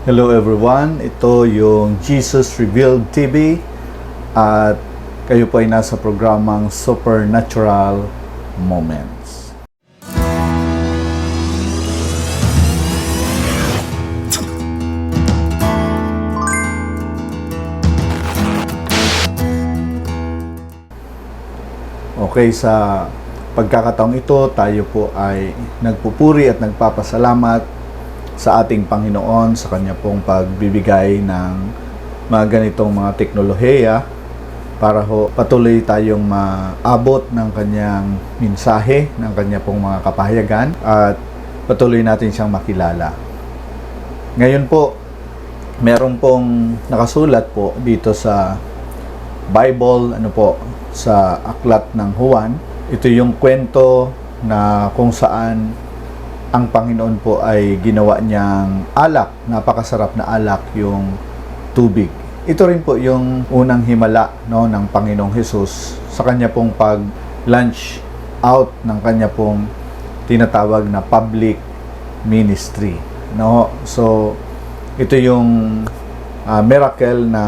Hello everyone, ito yung Jesus Revealed TV at kayo po ay nasa programang Supernatural Moments. Okay, sa pagkakataong ito, tayo po ay nagpupuri at nagpapasalamat sa ating Panginoon sa Kanya pong pagbibigay ng mga ganitong mga teknolohiya para patuloy tayong maabot ng Kanyang mensahe, ng Kanya pong mga kapahayagan at patuloy natin siyang makilala. Ngayon po, meron pong nakasulat po dito sa Bible, sa aklat ng Juan. Ito yung kwento na kung saan ang Panginoon po ay ginawa niyang alak, napakasarap na alak yung tubig. Ito rin po yung unang himala ng Panginoong Hesus sa kanya pong pag-launch out ng kanya pong tinatawag na public ministry. So, ito yung miracle na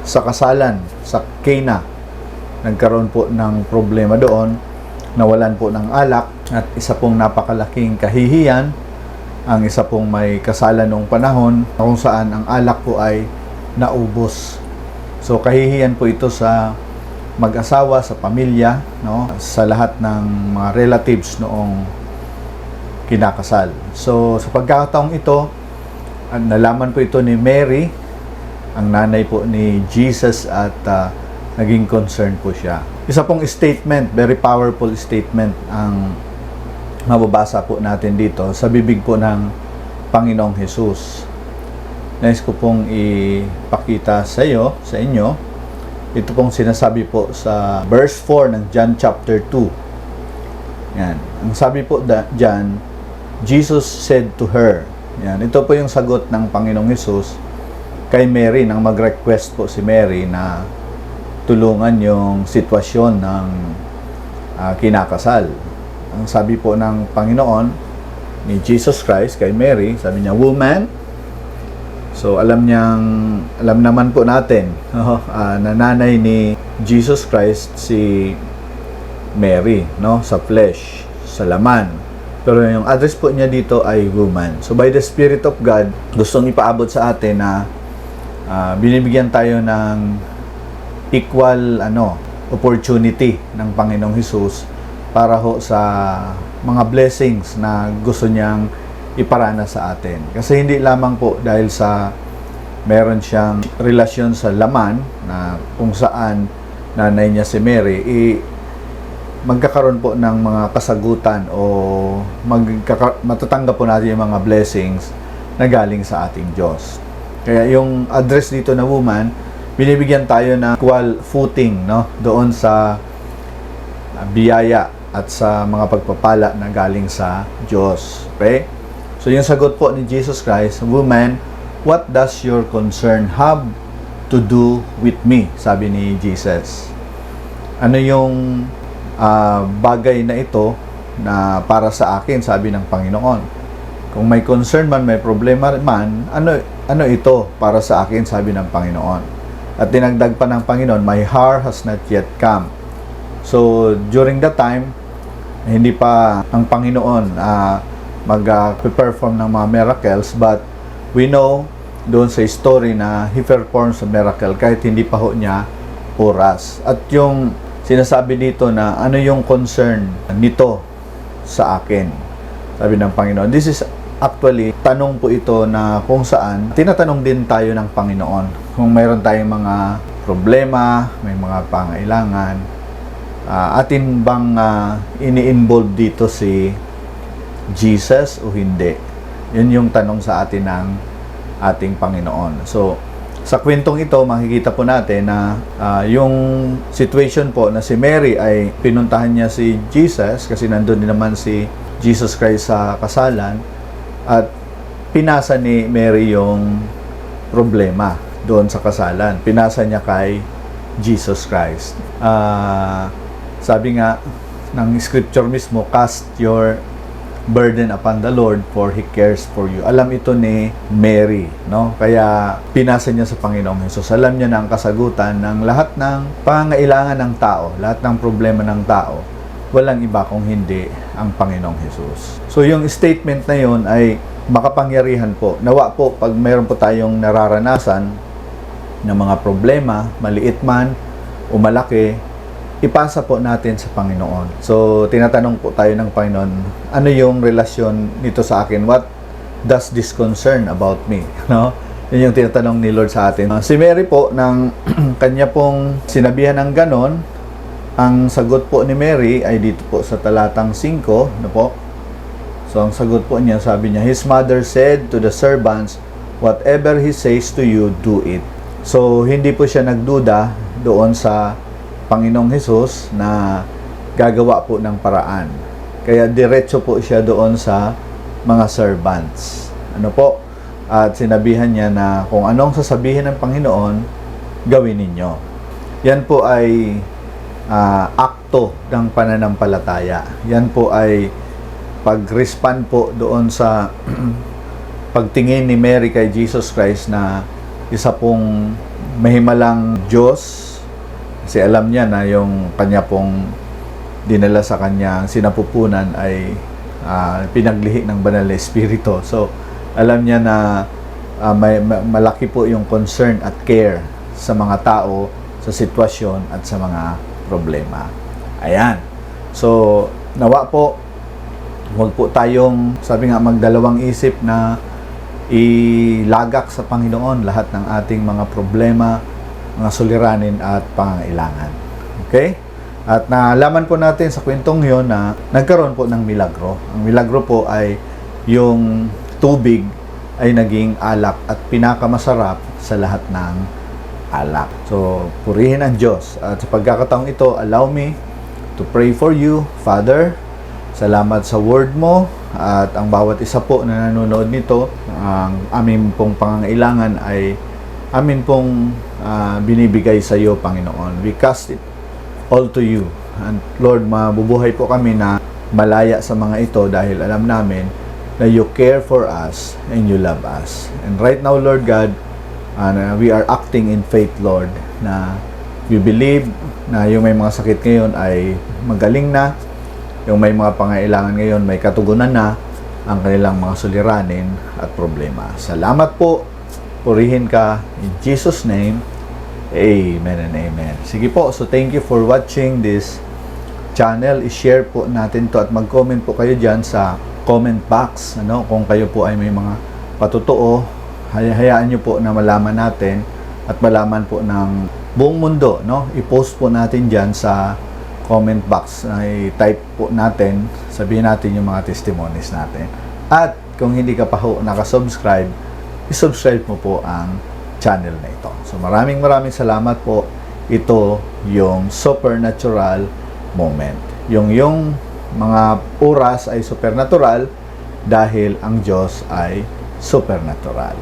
sa kasalan, sa Cana. Nagkaroon po ng problema doon, nawalan po ng alak at isa pong napakalaking kahihiyan ang isa pong may kasalan noong panahon kung saan ang alak po ay naubos. So kahihiyan po ito sa mag-asawa, sa pamilya, sa lahat ng mga relatives noong kinakasal. So sa pagkakataong ito, nalaman po ito ni Mary, ang nanay po ni Jesus, at naging concern po siya. Isa pong statement, very powerful statement ang mababasa po natin dito sa bibig po ng Panginoong Hesus. Nais ko pong ipakita sa inyo. Ito pong sinasabi po sa verse 4 ng John chapter 2. Yan. Ang sabi po dyan, Jesus said to her. Yan. Ito po yung sagot ng Panginoong Hesus kay Mary nang mag-request po si Mary na tulungan yung sitwasyon ng kinakasal. Ang sabi po ng Panginoon ni Jesus Christ kay Mary, sabi niya, "Woman." So alam naman po natin na nanay ni Jesus Christ si Mary, sa flesh, sa laman. Pero yung address po niya dito ay woman. So by the Spirit of God, gustong ipaabot sa atin na binibigyan tayo ng equal opportunity ng Panginoong Hesus para sa mga blessings na gusto niyang iparana sa atin. Kasi hindi lamang po dahil sa meron siyang relasyon sa laman na kung saan nanay niya si Mary, magkakaroon po ng mga kasagutan o matatanggap po natin yung mga blessings na galing sa ating Diyos. Kaya yung address dito na woman, binibigyan tayo ng equal footing doon sa biyaya at sa mga pagpapala na galing sa Diyos. Okay? So yung sagot po ni Jesus Christ, "Woman, what does your concern have to do with me?" Sabi ni Jesus. Ano yung bagay na ito na para sa akin, sabi ng Panginoon. Kung may concern man, may problema man, ano ito para sa akin, sabi ng Panginoon. At dinagdag pa ng Panginoon, "My hour has not yet come." So, during that time, hindi pa ang Panginoon mag-perform ng mga miracles, but we know doon sa story na He performs a miracle kahit hindi pa niya oras. At yung sinasabi dito na ano yung concern nito sa akin, sabi ng Panginoon. This is actually, tanong po ito na kung saan tinatanong din tayo ng Panginoon kung mayroon tayong mga problema, may mga pangailangan, atin bang ini-involve dito si Jesus o hindi? Yun yung tanong sa atin ng ating Panginoon. So, sa kwentong ito, makikita po natin na yung situation po na si Mary ay pinuntahan niya si Jesus kasi nandun din naman si Jesus Christ sa kasalan. At pinasa ni Mary yung problema doon sa kasalan. Pinasa niya kay Jesus Christ. Sabi nga ng scripture mismo, cast your burden upon the Lord for He cares for you. Alam ito ni Mary, no? Kaya pinasa niya sa Panginoong Hesus. Alam niya na ang kasagutan ng lahat ng pangangailangan ng tao, lahat ng problema ng tao. Walang iba kung hindi ang Panginoong Hesus. So yung statement na yun ay makapangyarihan po. Nawa po, pag mayroon po tayong nararanasan ng mga problema, maliit man o malaki, ipasa po natin sa Panginoon. So, tinatanong po tayo ng Panginoon, ano yung relasyon nito sa akin? What does this concern about me? No? Yun yung tinatanong ni Lord sa atin. Si Mary po, ng kanya pong sinabihan ng ganon, ang sagot po ni Mary ay dito po sa talatang 5, no po? So, ang sagot po niya, sabi niya, His mother said to the servants, whatever He says to you, do it. So, hindi po siya nagduda doon sa Panginoong Hesus na gagawa po ng paraan. Kaya diretso po siya doon sa mga servants. Ano po? At sinabihan niya na kung anong sasabihin ng Panginoon, gawin ninyo. Yan po ay akto ng pananampalataya. Yan po ay pag-respond po doon sa pagtingin ni Mary kay Jesus Christ na isa pong mahimalang Diyos. Kasi alam niya na yung kanya pong dinala sa kanyang sinapupunan ay pinaglihi ng banal na espiritu. So, alam niya na malaki po yung concern at care sa mga tao, sa sitwasyon at sa mga problema. Ayan. So, nawa po, huwag po tayong, sabi nga, magdalawang isip na ilagak sa Panginoon lahat ng ating mga problema, mga suliranin at pangangailangan. Okay? At nalaman po natin sa kwentong yon na nagkaroon po ng milagro. Ang milagro po ay yung tubig ay naging alak at pinakamasarap sa lahat ng alak. So, purihin ang Diyos. At sa pagkakataong ito, allow me to pray for you, Father. Salamat sa word mo at ang bawat isa po na nanonood nito, ang aming pong pangangailangan ay amin pong binibigay sa iyo, Panginoon. We cast it all to you. And Lord, mabubuhay po kami na malaya sa mga ito dahil alam namin na you care for us and you love us. And right now, Lord God, we are acting in faith, Lord, na we believe na yung may mga sakit ngayon ay magaling na, yung may mga pangailangan ngayon may katugunan na ang kanilang mga suliranin at problema. Salamat po. Purihin ka in Jesus' name. Amen and amen. Sige po, so thank you for watching this channel. I-share po natin to at mag-comment po kayo dyan sa comment box. Ano, kung kayo po ay may mga patutuo, hayaan nyo po na malaman natin at malaman po ng buong mundo. No? I-post po natin dyan sa comment box. I-type po natin, sabihin natin yung mga testimonies natin. At kung hindi ka pa ho nakasubscribe, i-subscribe mo po ang channel na ito. So maraming salamat po. Ito yung supernatural moment. Yung mga oras ay supernatural dahil ang Diyos ay supernatural.